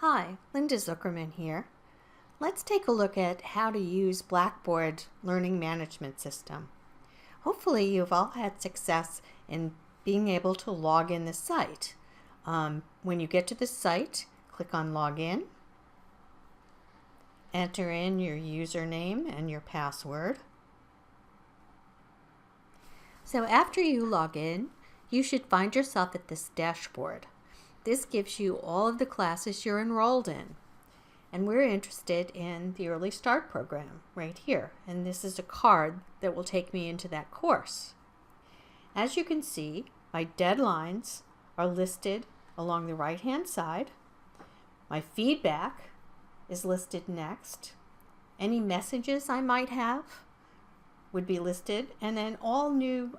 Hi, Linda Zuckerman here. Let's take a look at how to use Blackboard Learning Management System. Hopefully you've all had success in being able to log in the site. When you get to the site, click on Login. Enter in your username and your password. So after you log in, you should find yourself at this dashboard. This gives you all of the classes you're enrolled in. And we're interested in the Early Start program right here. And this is a card that will take me into that course. As you can see, my deadlines are listed along the right-hand side. My feedback is listed next. Any messages I might have would be listed, and then all new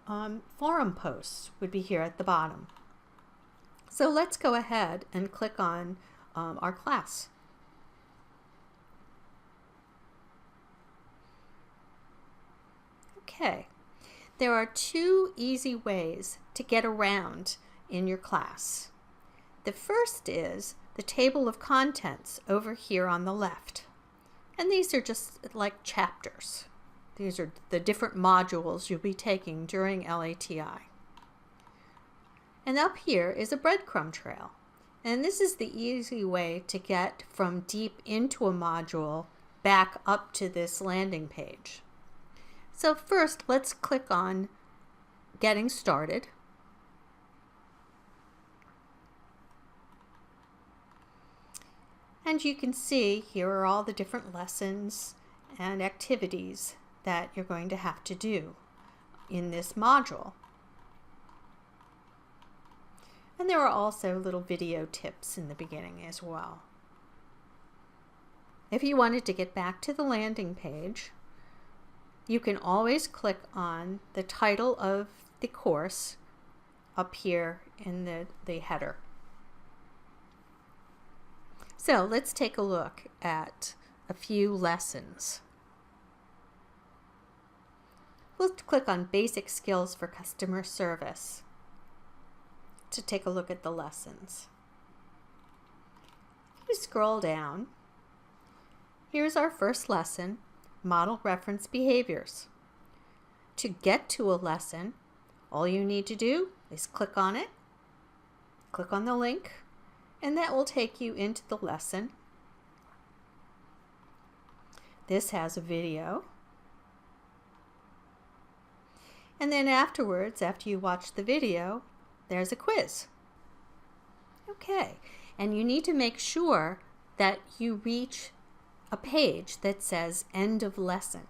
forum posts would be here at the bottom. So let's go ahead and click on our class. Okay, there are two easy ways to get around in your class. The first is the table of contents over here on the left. And these are just like chapters. These are the different modules you'll be taking during LATI. And up here is a breadcrumb trail. And this is the easy way to get from deep into a module back up to this landing page. So first, let's click on Getting Started. And you can see here are all the different lessons and activities that you're going to have to do in this module. And there are also little video tips in the beginning as well. If you wanted to get back to the landing page, you can always click on the title of the course up here in the header. So let's take a look at a few lessons. Let's click on Basic Skills for Customer Service to take a look at the lessons. If you scroll down, here's our first lesson, Model Reference Behaviors. To get to a lesson, all you need to do is click on it, click on the link, and that will take you into the lesson. This has a video. And then afterwards, after you watch the video, there's a quiz. Okay, and you need to make sure that you reach a page that says End of Lesson.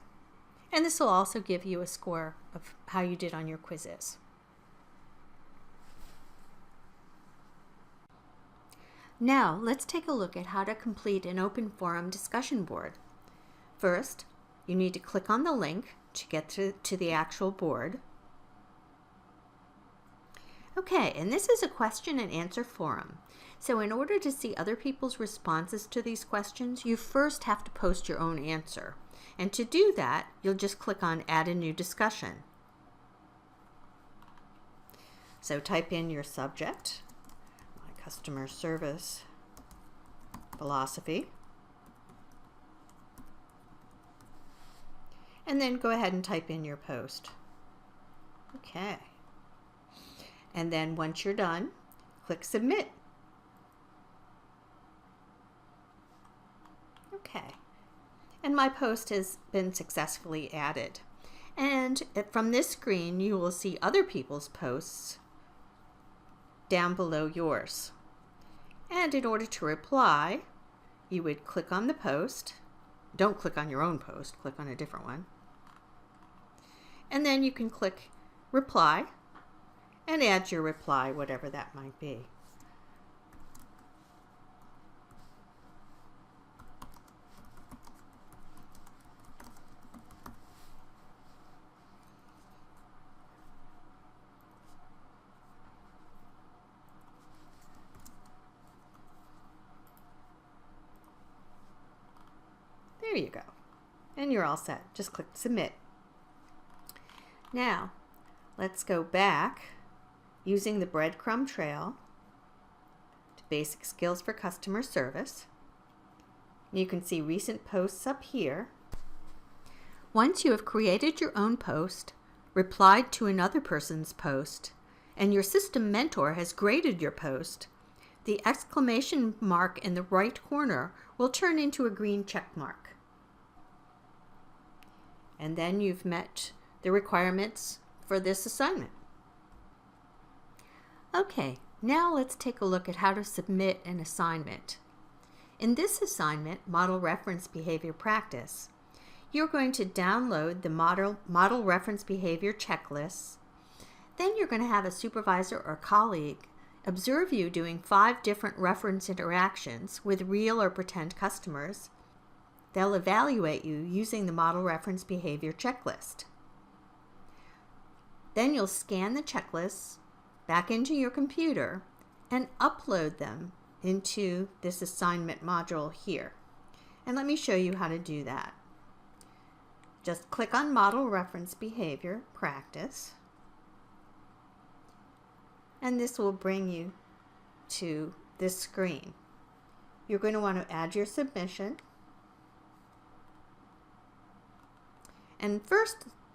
And this will also give you a score of how you did on your quizzes. Now, let's take a look at how to complete an open forum discussion board. First, you need to click on the link to get to the actual board. Okay, and this is a question and answer forum. So in order to see other people's responses to these questions, you first have to post your own answer. And to do that, you'll just click on Add a New Discussion. So type in your subject, my customer service philosophy. And then go ahead and type in your post. Okay. And then once you're done, click Submit. Okay. And my post has been successfully added. And from this screen, you will see other people's posts down below yours. And in order to reply, you would click on the post. Don't click on your own post, click on a different one. And then you can click Reply and add your reply, whatever that might be. There you go. And you're all set. Just click Submit. Now, let's go back using the breadcrumb trail to basic skills for customer service. You can see recent posts up here. Once you have created your own post, replied to another person's post, and your system mentor has graded your post, the exclamation mark in the right corner will turn into a green check mark. And then you've met the requirements for this assignment. Okay, now let's take a look at how to submit an assignment. In this assignment, Model Reference Behavior Practice, you're going to download the model reference behavior checklists. Then you're going to have a supervisor or colleague observe you doing 5 different reference interactions with real or pretend customers. They'll evaluate you using the model reference behavior checklist. Then you'll scan the checklists back into your computer and upload them into this assignment module here. And let me show you how to do that. Just click on Model Reference Behavior Practice, and this will bring you to this screen. You're going to want to add your submission. And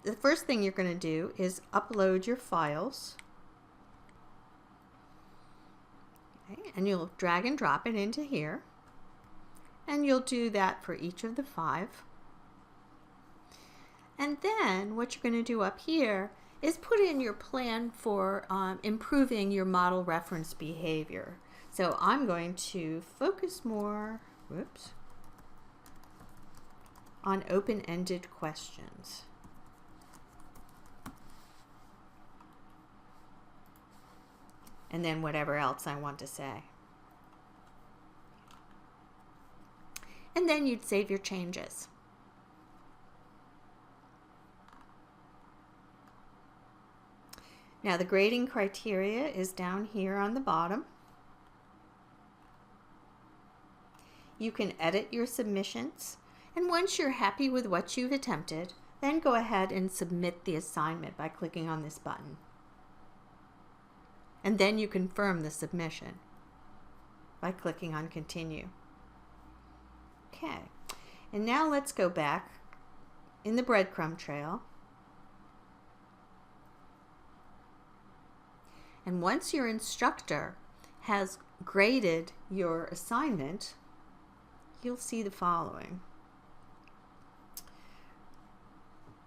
the first thing you're going to do is upload your files. Okay, and you'll drag and drop it into here. And you'll do that for each of the 5. And then what you're going to do up here is put in your plan for improving your model reference behavior. So I'm going to focus more on open-ended questions. And then whatever else I want to say. And then you'd save your changes. Now the grading criteria is down here on the bottom. You can edit your submissions, and once you're happy with what you've attempted, then go ahead and submit the assignment by clicking on this button. And then you confirm the submission by clicking on Continue. Okay, and now let's go back in the breadcrumb trail. And once your instructor has graded your assignment, you'll see the following.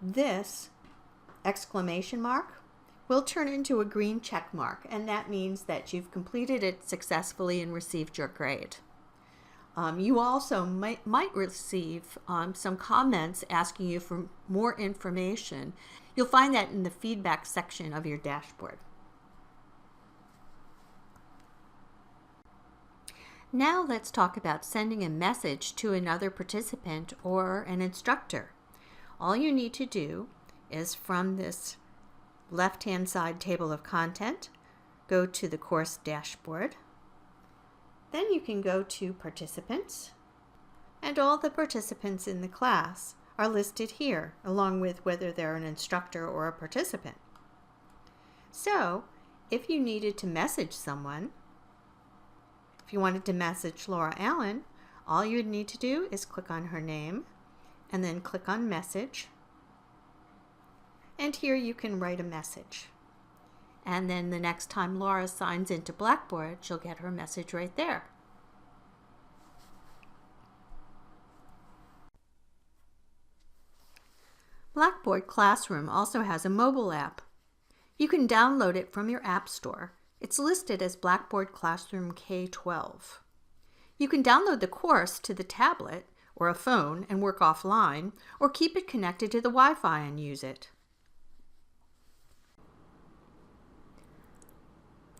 This exclamation mark will turn into a green check mark, and that means that you've completed it successfully and received your grade. You also might receive some comments asking you for more information. You'll find that in the feedback section of your dashboard. Now let's talk about sending a message to another participant or an instructor. All you need to do is from this left-hand side table of content, go to the course dashboard. Then you can go to participants, and all the participants in the class are listed here, along with whether they're an instructor or a participant. So, if you needed to message someone, if you wanted to message Laura Allen, all you would need to do is click on her name and then click on Message. And here you can write a message. And then the next time Laura signs into Blackboard, she'll get her message right there. Blackboard Classroom also has a mobile app. You can download it from your App Store. It's listed as Blackboard Classroom K-12. You can download the course to the tablet or a phone and work offline, or keep it connected to the Wi-Fi and use it.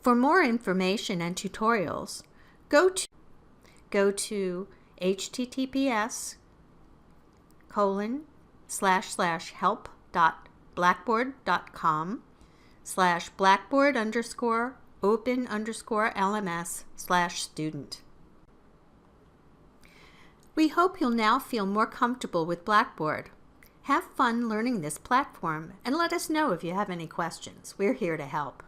For more information and tutorials, go to https://help.blackboard.com/blackboard_open_LMS/student. We hope you'll now feel more comfortable with Blackboard. Have fun learning this platform and let us know if you have any questions. We're here to help.